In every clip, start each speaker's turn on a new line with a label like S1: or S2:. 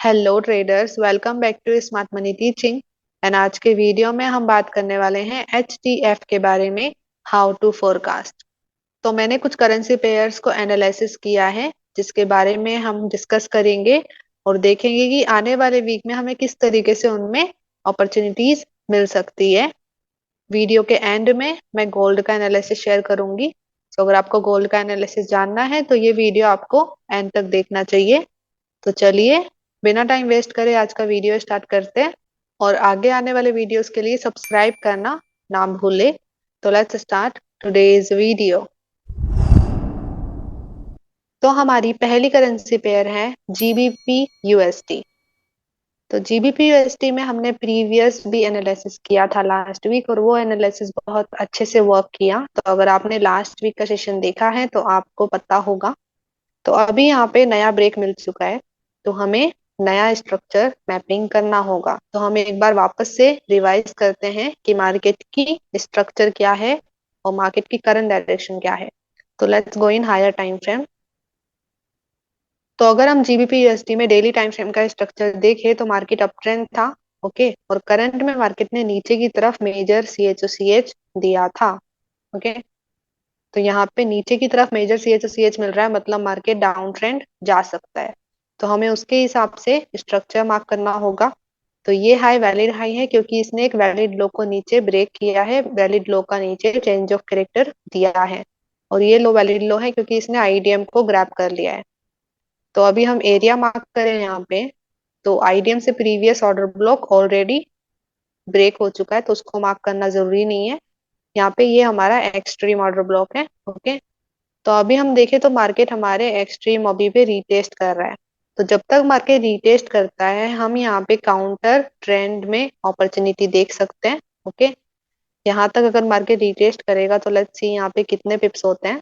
S1: Hello traders, welcome back to smart money teaching. And आज के video में हम बात करने वाले हैं HTF के बारे में, हाउ टू फोरकास्ट। तो मैंने कुछ करेंसी पेयर्स को एनालिसिस किया है जिसके बारे में हम डिस्कस करेंगे और देखेंगे कि आने वाले वीक में हमें किस तरीके से उनमें अपॉर्चुनिटीज मिल सकती है। वीडियो के एंड में मैं गोल्ड का एनालिसिस शेयर करूंगी। तो अगर आपको गोल्ड का एनालिसिस जानना है तो ये वीडियो आपको एंड तक देखना चाहिए। तो चलिए, बिना टाइम वेस्ट करे आज का वीडियो स्टार्ट करते हैं और आगे आने वाले वीडियोस के लिए सब्सक्राइब करना ना भूले। तो लेट्स स्टार्ट टुडेज वीडियो। तो हमारी पहली करेंसी पेयर है GBP USD। तो GBP USD में हमने प्रीवियस भी एनालिसिस किया था लास्ट वीक और वो एनालिसिस बहुत अच्छे से वर्क किया। तो अगर आपने लास्ट वीक का सेशन देखा है तो आपको पता होगा। तो अभी यहाँ पे नया ब्रेक मिल चुका है, तो हमें नया स्ट्रक्चर मैपिंग करना होगा। तो हम एक बार वापस से रिवाइज करते हैं कि मार्केट की स्ट्रक्चर क्या है और मार्केट की करंट डायरेक्शन क्या है। तो let's go in higher time frame. तो अगर हम GBP USD में डेली टाइम फ्रेम का स्ट्रक्चर देखें तो मार्केट अप ट्रेंड था। ओके, और करंट में मार्केट ने नीचे की तरफ मेजर CHOCH दिया था। ओके, तो यहाँ पे नीचे की तरफ मेजर CHOCH मिल रहा है, मतलब मार्केट डाउन ट्रेंड जा सकता है। तो हमें उसके हिसाब से स्ट्रक्चर मार्क करना होगा। तो ये हाई वैलिड हाई है क्योंकि इसने एक वैलिड लो को नीचे ब्रेक किया है, वैलिड लो का नीचे चेंज ऑफ कैरेक्टर दिया है। और ये लो वैलिड लो है क्योंकि इसने IDM को ग्रैब कर लिया है। तो अभी हम एरिया मार्क करें यहाँ पे, तो IDM से previous order block already break हो चुका है तो उसको मार्क करना जरूरी नहीं है। यहाँ पे ये हमारा एक्सट्रीम ऑर्डर ब्लॉक है। ओके, तो अभी हम देखें तो मार्केट हमारे एक्सट्रीम अभी पे रीटेस्ट कर रहा है। तो जब तक मार्केट रीटेस्ट करता है हम यहाँ पे काउंटर ट्रेंड में अपॉर्चुनिटी देख सकते हैं। ओके, यहाँ तक अगर मार्केट रीटेस्ट करेगा तो लेट्स सी यहाँ पे कितने पिप्स होते हैं।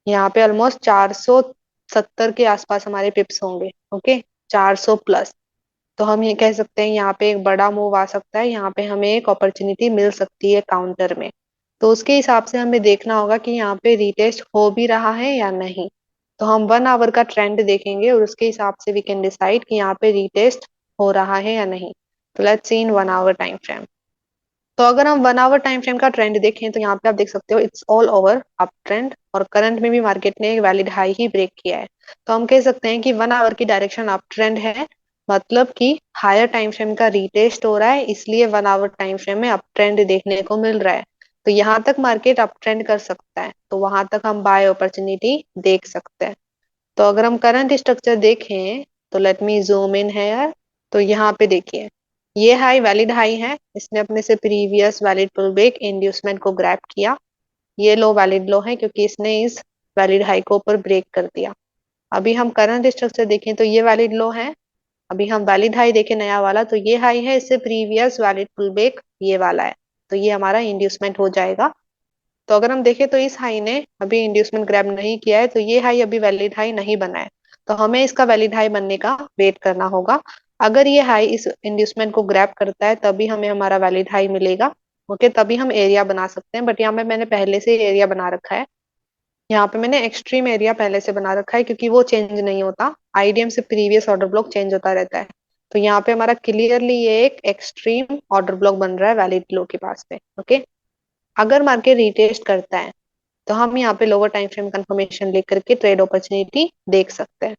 S1: यहाँ पे ऑलमोस्ट 470 के आसपास हमारे पिप्स होंगे। Okay, 400 plus. तो हम ये कह सकते हैं यहाँ पे एक बड़ा मूव आ सकता है, यहाँ पे हमें एक अपॉर्चुनिटी मिल सकती है काउंटर में। तो उसके हिसाब से हमें देखना होगा कि यहाँ पे रीटेस्ट हो भी रहा है या नहीं। तो हम 1 आवर का ट्रेंड देखेंगे और उसके हिसाब से वी कैन डिसाइड कि यहाँ पे रीटेस्ट हो रहा है या नहीं। तो let's see in 1 hour time frame. तो अगर हम 1 आवर टाइम फ्रेम का ट्रेंड देखें तो यहाँ पे आप देख सकते हो it's all over up trend और करंट में भी मार्केट ने एक वैलिड हाई ही ब्रेक किया है। तो हम कह सकते हैं कि 1 आवर की डायरेक्शन अप ट्रेंड है, मतलब कि हायर टाइम फ्रेम का रीटेस्ट हो रहा है, इसलिए 1 आवर टाइम फ्रेम में अप ट्रेंड देखने को मिल रहा है। तो यहाँ तक मार्केट अप ट्रेंड कर सकता है, तो वहां तक हम बाय अपॉर्चुनिटी देख सकते हैं। तो अगर हम करंट स्ट्रक्चर देखें तो लेट मी जूम इन है यार। तो यहाँ पे देखिए, ये हाई वैलिड हाई है, इसने अपने से previous valid pull back inducement को ग्रैब किया। ये लो वैलिड लो है क्योंकि इसने इस वैलिड हाई को ऊपर ब्रेक कर दिया। अभी हम करंट स्ट्रक्चर देखें तो ये वैलिड लो है। अभी हम वैलिड हाई देखें नया वाला, तो ये हाई है, इससे प्रीवियस वैलिड पुल बैक ये वाला है। तो ये हमारा इंड्यूसमेंट हो जाएगा। तो अगर हम देखें तो इस हाई ने अभी इंड्यूसमेंट ग्रैब नहीं किया है, तो ये हाई अभी वैलिड हाई नहीं बना है। तो हमें इसका वैलिड हाई बनने का वेट करना होगा। अगर ये हाई इस इंड्यूसमेंट को ग्रैब करता है तभी हमें हमारा वैलिड हाई मिलेगा। ओके, तभी हम एरिया बना सकते हैं, बट यहाँ पे मैंने पहले से एरिया बना रखा है। यहाँ पे मैंने एक्सट्रीम एरिया पहले से बना रखा है क्योंकि वो चेंज नहीं होता, IDM से प्रीवियस ऑर्डर ब्लॉक चेंज होता रहता है। तो यहाँ पे हमारा क्लियरली ये एक एक्सट्रीम ऑर्डर ब्लॉक बन रहा है वैलिड लो के पास पे। ओके, अगर मार्केट रिटेस्ट करता है तो हम यहाँ पे लोअर टाइम फ्रेम कंफर्मेशन लेकर के ट्रेड अपॉर्चुनिटी देख सकते हैं।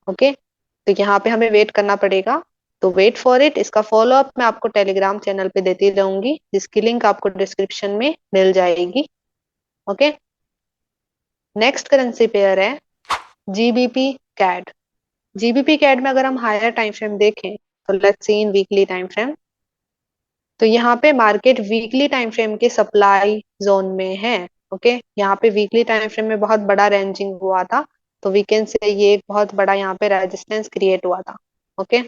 S1: ओके, तो यहाँ पे हमें वेट करना पड़ेगा। तो वेट फॉर इट, इसका फॉलो अप मैं आपको टेलीग्राम चैनल पे देती रहूंगी जिसकी लिंक आपको डिस्क्रिप्शन में मिल जाएगी। ओके, नेक्स्ट करेंसी पेयर है GBP कैड। GBP कैड में अगर हम हायर टाइम फ्रेम देखें तो let's see in weekly time frame. तो यहाँ पे मार्केट वीकली टाइम फ्रेम के सप्लाई जोन में है। ओके, यहाँ पे वीकली टाइम फ्रेम में बहुत बड़ा रेंजिंग हुआ था, तो वीकेंड से ये एक बहुत बड़ा यहाँ पे रेजिस्टेंस क्रिएट हुआ था। ओके,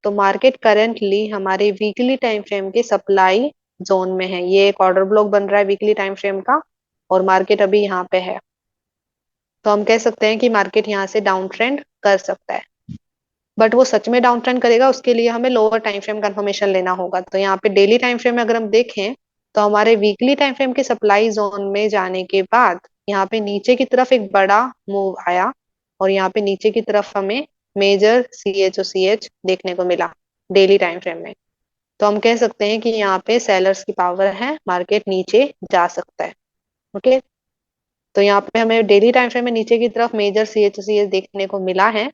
S1: तो मार्केट करेंटली हमारे वीकली टाइम फ्रेम के सप्लाई जोन में है, ये एक ऑर्डर ब्लॉक बन रहा है वीकली टाइम फ्रेम का और मार्केट अभी यहाँ पे है। तो हम कह सकते हैं कि मार्केट यहाँ से डाउन ट्रेंड कर सकता है, बट वो सच में डाउन ट्रेंड करेगा उसके लिए हमें लोअर टाइम फ्रेम कंफर्मेशन लेना होगा। तो यहाँ पे डेली टाइम फ्रेम में अगर हम देखें तो हमारे वीकली टाइम फ्रेम के सप्लाई जोन में जाने के बाद यहाँ पे नीचे की तरफ एक बड़ा मूव आया, और यहाँ पे नीचे की तरफ हमें मेजर CHOCH देखने को मिला डेली टाइम फ्रेम में। तो हम कह सकते हैं कि यहाँ पे सेलर्स की पावर है, मार्केट नीचे जा सकता है। ओके, तो यहाँ पे हमें डेली टाइम फ्रेम में नीचे की तरफ मेजर CHOCH देखने को मिला है,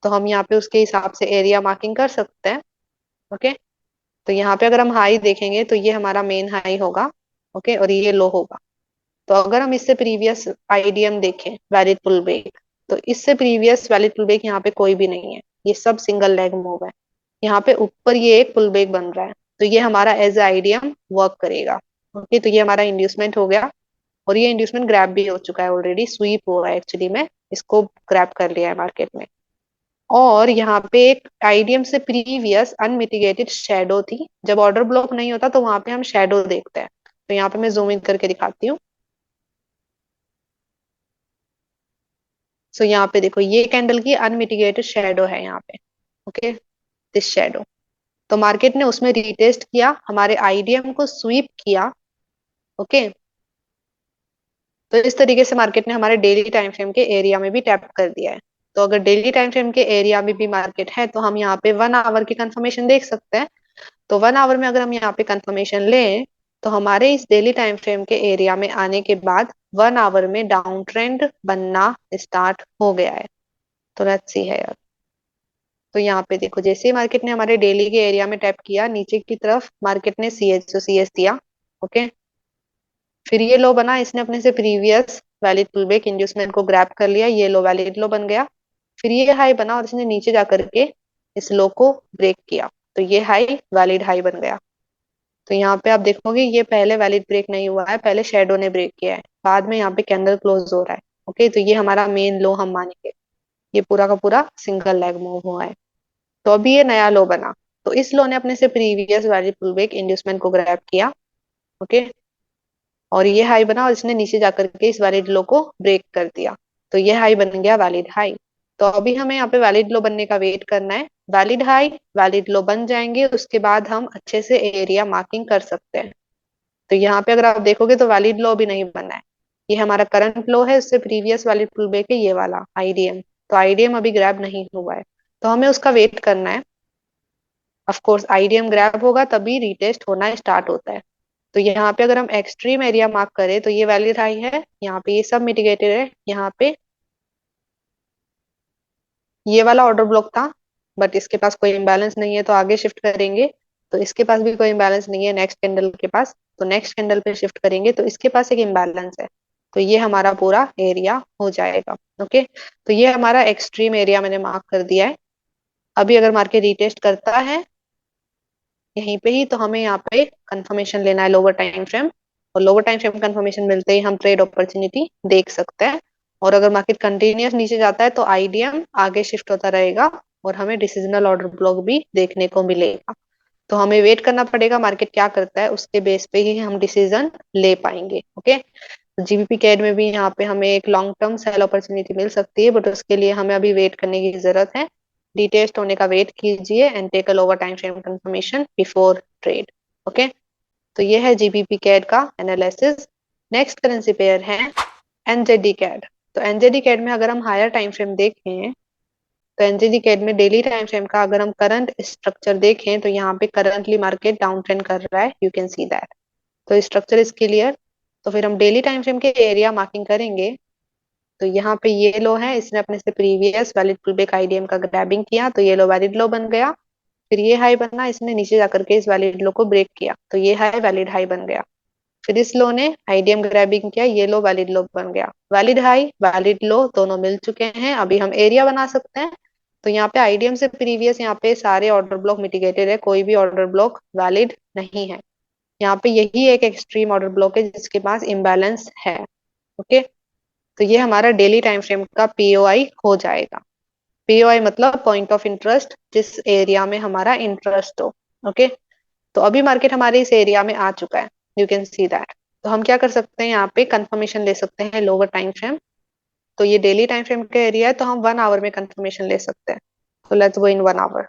S1: तो हम यहाँ पे उसके हिसाब से एरिया मार्किंग कर सकते हैं। ओके, तो यहाँ पे अगर हम हाई देखेंगे तो ये हमारा मेन हाई होगा। ओके, और ये लो होगा। तो अगर हम इससे प्रीवियस IDM देखें, वैलिड पुल ब्रेक, तो इससे प्रीवियस वैलिड पुल ब्रेक यहाँ पे कोई भी नहीं है, ये सब सिंगल लेग मूव है। यहाँ पे ऊपर ये एक पुल ब्रेक बन रहा है, तो ये हमारा एज IDM वर्क करेगा। ओके, तो ये हमारा इंड्यूसमेंट हो गया, और ये इंड्यूसमेंट ग्रैब भी हो चुका है, ऑलरेडी स्वीप हुआ है एक्चुअली में, इसको ग्रैब कर लिया है मार्केट में। और यहाँ पे एक IDM से प्रीवियस अनमिटिगेटेड शेडो थी। जब ऑर्डर ब्लॉक नहीं होता तो वहां पे हम शेडो देखते हैं। तो यहाँ पे मैं जूम इन करके दिखाती हूँ। सो यहाँ पे देखो, ये कैंडल की अनमिटिगेटेड शेडो है यहाँ पे। Okay, this shadow. तो मार्केट ने उसमें रीटेस्ट किया, हमारे IDM को स्वीप किया। ओके, तो इस तरीके से मार्केट ने हमारे डेली टाइम फ्रेम के एरिया में भी टैप कर दिया है। तो अगर डेली टाइम फ्रेम के एरिया में भी मार्केट है तो हम यहाँ पे 1 आवर की कंफर्मेशन देख सकते हैं। तो 1 आवर में अगर हम यहाँ पे कंफर्मेशन लें, तो हमारे इस डेली टाइम फ्रेम के एरिया में आने के बाद 1 आवर में डाउन ट्रेंड बनना स्टार्ट हो गया है। तो लेट्स सी है यार। तो यहाँ पे देखो, जैसे ही मार्केट ने हमारे डेली के एरिया में टैप किया, नीचे की तरफ मार्केट ने CHOCH दिया। ओके, फिर ये लो बना, इसने अपने से previous valid pull back inducement को ग्रैब कर लिया, ये लो वैलिड लो बन गया। फिर ये हाई बना और इसने नीचे जा करके इस लो को ब्रेक किया, तो ये हाई वैलिड हाई बन गया। तो यहाँ पे आप देखोगे, ये पहले वैलिड ब्रेक नहीं हुआ है, पहले शेडो ने ब्रेक किया है, बाद में यहाँ पे कैंडल क्लोज हो रहा है। ओके, तो ये हमारा मेन लो हम मानेंगे, ये पूरा का पूरा सिंगल लेग मूव हुआ है। तो अभी ये नया लो बना, तो इस लो ने अपने से previous valid pull back inducement को ग्रैब किया। ओके, और ये हाई बना और इसने नीचे जाकर के इस वैलिड लो को ब्रेक कर दिया, तो ये हाई बन गया वैलिड हाई। तो अभी हमें यहाँ पे वैलिड लो बनने का वेट करना है। वैलिड हाई वैलिड लो बन जाएंगे, उसके बाद हम अच्छे से एरिया मार्किंग कर सकते हैं। तो यहाँ पे अगर आप देखोगे तो वैलिड लो भी नहीं बना है, ये हमारा करंट लो है, उससे प्रीवियस वैलिड पुल बैक है ये वाला IDM। तो IDM अभी ग्रैब नहीं हुआ है, तो हमें उसका वेट करना है। ऑफ कोर्स IDM ग्रैब होगा तभी रिटेस्ट होना स्टार्ट होता है। तो यहाँ पे अगर हम एक्सट्रीम एरिया मार्क करें तो ये वैलिड हाई है, यहाँ पे ये सब मिटिगेटेड है, यहाँ पे ये वाला ऑर्डर ब्लॉक था, बट इसके पास कोई इम्बैलेंस नहीं है तो आगे शिफ्ट करेंगे। तो इसके पास भी कोई इम्बैलेंस नहीं है नेक्स्ट कैंडल के पास, तो नेक्स्ट कैंडल पे शिफ्ट करेंगे तो इसके पास एक इम्बैलेंस है। तो ये हमारा पूरा एरिया हो जाएगा। ओके, तो ये हमारा एक्सट्रीम एरिया मैंने मार्क कर दिया है। अभी अगर मार्केट रिटेस्ट करता है यहीं पे ही, तो हमें यहाँ पे कंफर्मेशन लेना है लोअर टाइम फ्रेम, और लोअर टाइम फ्रेम कंफर्मेशन मिलते ही हम ट्रेड अपॉर्चुनिटी देख सकते हैं। और अगर मार्केट कंटिन्यूस नीचे जाता है तो IDM आगे शिफ्ट होता रहेगा, और हमें डिसीजनल ऑर्डर ब्लॉक भी देखने को मिलेगा। तो हमें वेट करना पड़ेगा मार्केट क्या करता है, उसके बेस पे ही हम डिसीजन ले पाएंगे। ओके, GBP कैड में भी यहाँ पे हमें एक लॉन्ग टर्म सेल अपॉर्चुनिटी मिल सकती है, बट उसके लिए हमें अभी वेट करने की जरूरत है। डिटेस्ट होने का वेट कीजिए and take a lower time frame confirmation before trade. Okay, तो ये है GBP कैड का एनालिसिस। नेक्स्ट करेंसी पेयर है NZD कैड। तो NZD कैड में अगर हम हायर टाइम फ्रेम देखें, तो NZD कैड में डेली टाइम फ्रेम का अगर हम करंट स्ट्रक्चर देखें तो यहाँ पे करंटली मार्केट डाउन ट्रेंड कर रहा है, यू कैन सी दैट। तो स्ट्रक्चर इज क्लियर। तो फिर हम डेली टाइम फ्रेम के एरिया मार्किंग करेंगे। तो यहाँ पे ये लो है, इसने अपने से previous valid pull back IDM का ग्रैबिंग किया, तो ये लो वैलिड लो बन गया। फिर ये हाई बना, इसने नीचे जाकर के इस वैलिड लो को ब्रेक किया, तो ये हाई वैलिड हाई बन गया। फिर इस लो ने IDM ग्रैबिंग किया, ये लो वैलिड लो बन गया। वैलिड हाई वैलिड लो दोनों मिल चुके हैं, अभी हम एरिया बना सकते हैं। तो यहाँ पे IDM से प्रीवियस यहाँ पे सारे ऑर्डर ब्लॉक मिटिगेटेड है, कोई भी ऑर्डर ब्लॉक वैलिड नहीं है। यहाँ पे यही एक एक्सट्रीम ऑर्डर ब्लॉक है जिसके पास इम्बैलेंस है। ओके, तो ये हमारा डेली टाइम फ्रेम का POI हो जाएगा। POI मतलब पॉइंट ऑफ इंटरेस्ट, जिस एरिया में हमारा इंटरेस्ट हो। ओके, तो अभी मार्केट हमारे इस एरिया में आ चुका है, यू कैन सी दैट। तो हम क्या कर सकते हैं, यहाँ पे कंफर्मेशन ले सकते हैं लोअर टाइम फ्रेम। तो ये डेली टाइम फ्रेम का एरिया है, तो हम 1 आवर में कंफर्मेशन ले सकते हैं। तो लेट्स गो इन 1 आवर।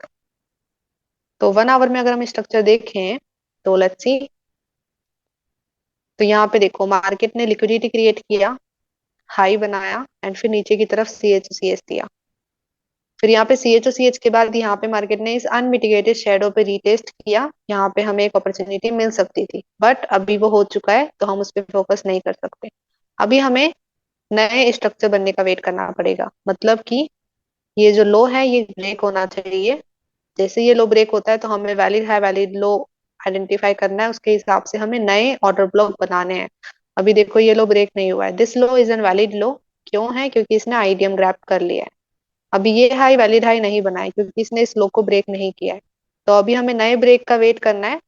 S1: तो 1 आवर में अगर हम स्ट्रक्चर देखें, तो लेट्स सी। तो यहाँ पे देखो, मार्केट ने लिक्विडिटी क्रिएट किया, हाई बनाया एंड फिर नीचे की तरफ सी एच सी एच दिया। फिर यहाँ पे C H O C H के बाद यहाँ पे मार्केट ने इस अनमिटिगेटेड शेडो पे रीटेस्ट किया, यहाँ पे हमें एक अपॉर्चुनिटी मिल सकती थी, बट अभी वो हो चुका है तो हम उस पर फोकस नहीं कर सकते। अभी हमें नए स्ट्रक्चर बनने का वेट करना पड़ेगा, मतलब कि ये जो लो है ये ब्रेक होना चाहिए। जैसे ये लो ब्रेक होता है तो हमें वैलिड है वैलिड लो आइडेंटिफाई करना है, उसके हिसाब से हमें नए ऑर्डर ब्लॉक बनाने हैं। अभी देखो ये लो ब्रेक नहीं हुआ है, this low is an valid low. क्यों है? क्योंकि इसने आईडीएम ग्रैब कर लिया है। अभी ये हाई वैलिड हाई नहीं बना है क्योंकि इसने इस लो को ब्रेक नहीं किया है। तो अभी हमें नए ब्रेक का वेट करना है,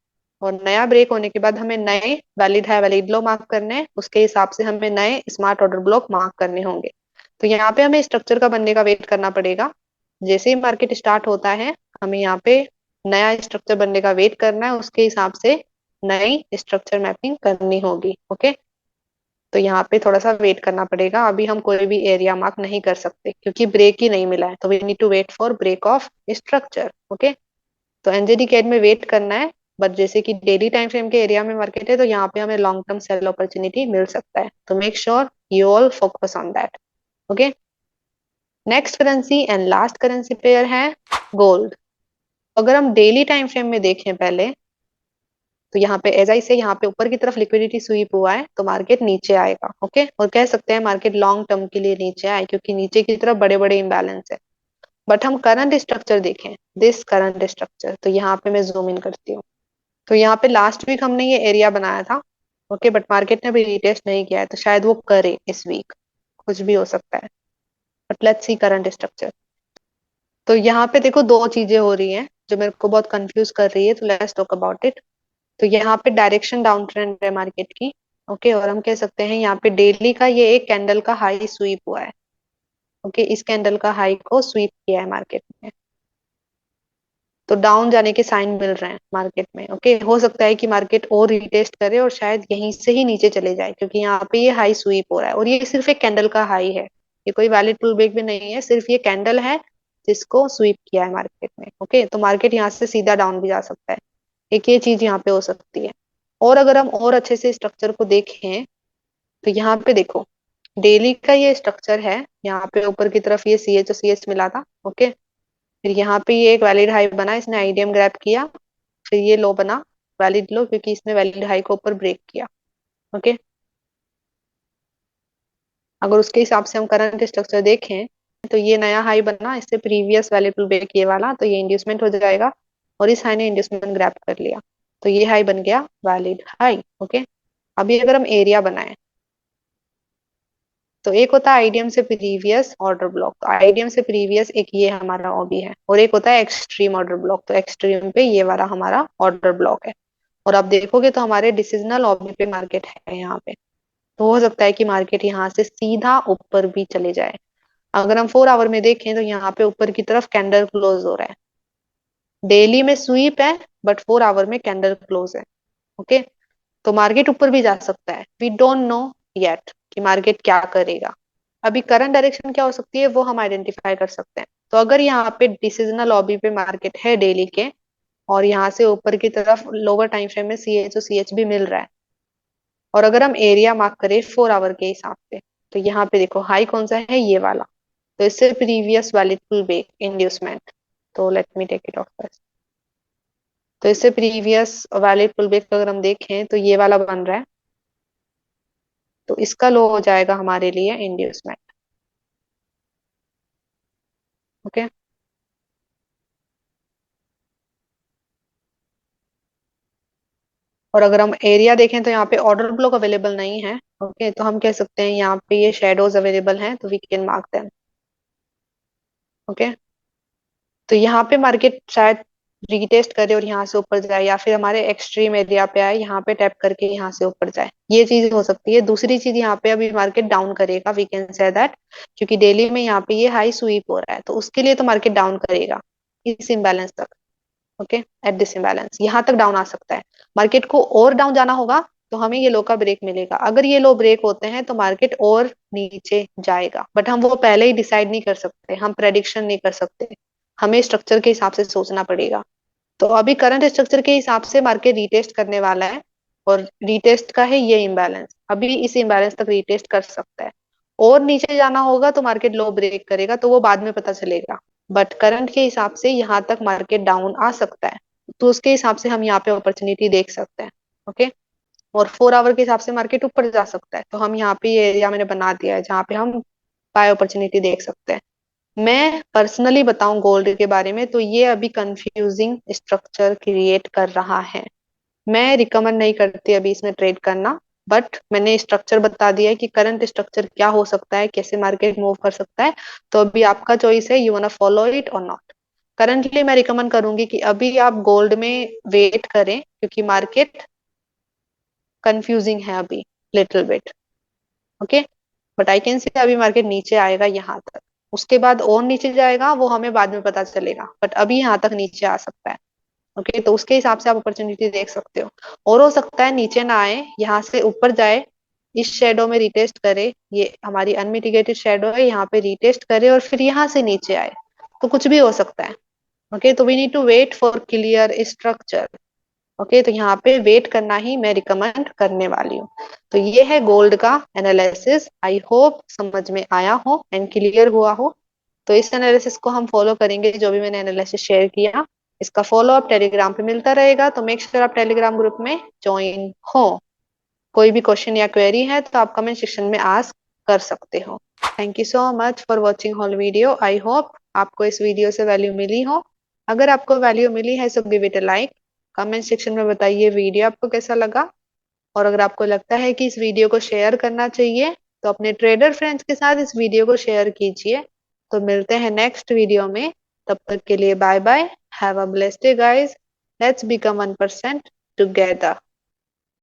S1: और नया ब्रेक होने के बाद हमें नए वैलिड हाई वैलिड लो मार्क करने हैं, उसके हिसाब से हमें नए स्मार्ट ऑर्डर ब्लॉक मार्क करने होंगे। तो यहाँ पे हमें स्ट्रक्चर का बनने का वेट करना पड़ेगा। जैसे ही मार्केट स्टार्ट होता है हमें यहाँ पे नया स्ट्रक्चर बनने का वेट करना है, उसके हिसाब से नई स्ट्रक्चर मैपिंग करनी होगी। ओके, तो यहाँ पे थोड़ा सा वेट करना पड़ेगा। अभी हम कोई भी एरिया मार्क नहीं कर सकते क्योंकि ब्रेक ही नहीं मिला है, तो we need to wait for break of structure. Okay, तो एनजेडी कैड में वेट करना है। बट जैसे कि डेली टाइम फ्रेम के एरिया में मार्केट है तो यहाँ पे हमें लॉन्ग टर्म सेल अपॉर्चुनिटी मिल सकता है, तो make sure you all focus on that. Okay, next currency and last currency pair है गोल्ड। अगर हम डेली टाइम फ्रेम में देखें पहले, तो यहाँ पे एज आई से यहाँ पे ऊपर की तरफ लिक्विडिटी स्वीप हुआ है तो मार्केट नीचे आएगा। ओके, और कह सकते हैं मार्केट लॉन्ग टर्म के लिए नीचे आए क्योंकि नीचे की तरफ बड़े बड़े इम्बैलेंस है। बट हम करंट स्ट्रक्चर देखें, दिस करंट स्ट्रक्चर, तो यहाँ पे मैं जूम इन करती हूँ। तो यहाँ पे लास्ट वीक हमने ये एरिया बनाया था। ओके, बट मार्केट ने अभी रिटेस्ट नहीं किया है तो शायद वो करे इस वीक, कुछ भी हो सकता है। But let's see current structure. तो यहाँ पे देखो दो चीजें हो रही हैं जो मेरे को बहुत कंफ्यूज कर रही है, तो लेट्स टॉक अबाउट इट। तो यहाँ पे डायरेक्शन डाउन ट्रेंड है मार्केट की। ओके, और हम कह सकते हैं यहाँ पे डेली का ये एक कैंडल का हाई स्वीप हुआ है। ओके, इस कैंडल का हाई को स्वीप किया है मार्केट में, तो डाउन जाने के साइन मिल रहे हैं मार्केट में। ओके, हो सकता है कि मार्केट और रिटेस्ट करे और शायद यहीं से ही नीचे चले जाए क्योंकि यहाँ पे ये हाई स्वीप हो रहा है और ये सिर्फ एक कैंडल का हाई है, ये कोई वैलिड पुल बैक भी नहीं है, सिर्फ ये कैंडल है जिसको स्वीप किया है मार्केट में। ओके, तो मार्केट यहाँ से सीधा डाउन भी जा सकता है, एक ये चीज यहाँ पे हो सकती है। और अगर हम और अच्छे से स्ट्रक्चर को देखें तो यहाँ पे देखो डेली का ये स्ट्रक्चर है, यहाँ पे ऊपर की तरफ ये सी एच मिला था। ओके, फिर यहाँ पे ये एक वैलिड हाई बना, इसने आईडीएम ग्रैब किया, फिर ये लो बना वैलिड लो क्योंकि इसने वैलिड हाई को ऊपर ब्रेक किया। ओके, अगर उसके हिसाब से हम करंट स्ट्रक्चर देखें तो ये नया हाई बना, इससे प्रीवियस वैलिड ब्रेक ये वाला, तो ये इंड्यूसमेंट हो जाएगा और इस हाई ने इंड्यूसमेंट ग्रैब कर लिया, तो ये हाई बन गया वैलिड हाई। ओके, अभी अगर हम एरिया बनाए तो एक होता है आईडीएम से प्रीवियस ऑर्डर ब्लॉक, तो आईडीएम से प्रीवियस एक ये हमारा ओबी है, और एक होता है एक्सट्रीम ऑर्डर ब्लॉक, तो एक्सट्रीम पे ये वाला हमारा ऑर्डर ब्लॉक है। और आप देखोगे तो हमारे डिसीजनल ओबी पे मार्केट है यहाँ पे, तो हो सकता है कि मार्केट यहाँ से सीधा ऊपर भी चले जाए। अगर हम 4 आवर में देखें तो यहाँ पे ऊपर की तरफ कैंडल क्लोज हो रहा है, डेली में स्वीप है बट 4 आवर में कैंडल क्लोज है। ओके, तो मार्केट ऊपर भी जा सकता है, वी डोंट नो येट कि मार्केट क्या करेगा। अभी करंट डायरेक्शन क्या हो सकती है वो हम आइडेंटिफाई कर सकते हैं। तो अगर यहाँ पे डिसीजनल लॉबी पे मार्केट है डेली के, और यहाँ से ऊपर की तरफ लोअर टाइम फ्रेम में सी एच सी एच भी मिल रहा है, और अगर हम एरिया मार्क करें 4 आवर के हिसाब से, तो यहाँ पे देखो हाई कौन सा है, ये वाला, तो इससे previous valid pull back inducement, तो let me take it off first. तो इससे प्रीवियस वैलिड पुल बैक अगर हम देखें तो ये वाला बन रहा है, तो इसका लो हो जाएगा हमारे लिए इंड्यूसमेंट। ओके, और अगर हम एरिया देखें तो यहाँ पे ऑर्डर ब्लॉक अवेलेबल नहीं है। ओके, तो हम कह सकते हैं यहाँ पे ये शेडोज अवेलेबल हैं, तो we can mark them. Okay, तो यहाँ पे मार्केट शायद रीटेस्ट करे और यहाँ से ऊपर जाए, या फिर हमारे एक्सट्रीम एरिया पे आए, यहाँ पे टैप करके यहाँ से ऊपर जाए, ये चीज हो सकती है। दूसरी चीज यहाँ पे अभी मार्केट डाउन करेगा, वी कैन से दैट, क्योंकि डेली में यहाँ पे ये हाई स्वीप हो रहा है, तो उसके लिए तो मार्केट डाउन करेगा इस इम्बैलेंस तक। ओके, एट दिस इम्बैलेंस यहाँ तक डाउन आ सकता है। मार्केट को और डाउन जाना होगा तो हमें ये लो का ब्रेक मिलेगा, अगर ये लो ब्रेक होते हैं तो मार्केट और नीचे जाएगा, बट हम वो पहले ही डिसाइड नहीं कर सकते, हम प्रेडिक्शन नहीं कर सकते, हमें स्ट्रक्चर के हिसाब से सोचना पड़ेगा। तो अभी करंट स्ट्रक्चर के हिसाब से मार्केट रीटेस्ट करने वाला है, और रीटेस्ट का है ये इम्बैलेंस, अभी इस इम्बैलेंस तक रीटेस्ट कर सकता है, और नीचे जाना होगा तो मार्केट लो ब्रेक करेगा, तो वो बाद में पता चलेगा। बट करंट के हिसाब से यहाँ तक मार्केट डाउन आ सकता है, तो उसके हिसाब से हम यहाँ पे अपॉर्चुनिटी देख सकते हैं। ओके। और 4 आवर के हिसाब से मार्केट ऊपर जा सकता है, तो हम यहाँ पे ये एरिया मैंने बना दिया है जहाँ पे हम बाय अपॉर्चुनिटी देख सकते हैं। मैं पर्सनली बताऊं गोल्ड के बारे में, तो ये अभी कंफ्यूजिंग स्ट्रक्चर क्रिएट कर रहा है। मैं रिकमेंड नहीं करती अभी इसमें ट्रेड करना। बट मैंने स्ट्रक्चर बता दिया है कि करंट स्ट्रक्चर क्या हो सकता है, कैसे मार्केट मूव कर सकता है। तो अभी आपका चॉइस है, यू वांना फॉलो इट और नॉट। करंटली मैं रिकमेंड करूंगी कि अभी आप गोल्ड में वेट करें, क्योंकि मार्केट कंफ्यूजिंग है अभी, little bit. Okay. But I can say अभी मार्केट नीचे आएगा यहाँ तक, उसके बाद और नीचे जाएगा वो हमें बाद में पता चलेगा, बट अभी यहाँ तक नीचे आ सकता है। ओके, तो उसके हिसाब से आप अपॉर्चुनिटी देख सकते हो। और हो सकता है नीचे ना आए, यहाँ से ऊपर जाए, इस शेडो में रिटेस्ट करे, ये हमारी अनमिटिगेटेड शेडो है, यहाँ पे रिटेस्ट करे और फिर यहाँ से नीचे आए, तो कुछ भी हो सकता है। ओके, तो we need to wait for clear structure. Okay, तो यहाँ पे वेट करना ही मैं रिकमेंड करने वाली हूँ। तो ये है गोल्ड का एनालिसिस, आई होप समझ में आया हो एंड क्लियर हुआ हो। तो इस एनालिसिस को हम फॉलो करेंगे, जो भी मैंने एनालिसिस शेयर किया। इसका फॉलो अप टेलीग्राम पे मिलता रहेगा, तो मेक श्योर आप टेलीग्राम ग्रुप में ज्वाइन हो। कोई भी क्वेश्चन या क्वेरी है तो आप कमेंट सेक्शन में आस्क कर सकते हो। Thank you so much for watching whole video. I hope आपको इस वीडियो से वैल्यू मिली हो। अगर आपको वैल्यू मिली है so give it a like. Comment section में बताइए वीडियो आपको कैसा लगा। और अगर आपको लगता है कि इस वीडियो को शेयर करना चाहिए, तो अपने ट्रेडर फ्रेंड्स के साथ इस वीडियो को शेयर कीजिए। तो मिलते हैं नेक्स्ट वीडियो में, तब तक के लिए bye bye. Have a blessed day guys. Let's become 1% together.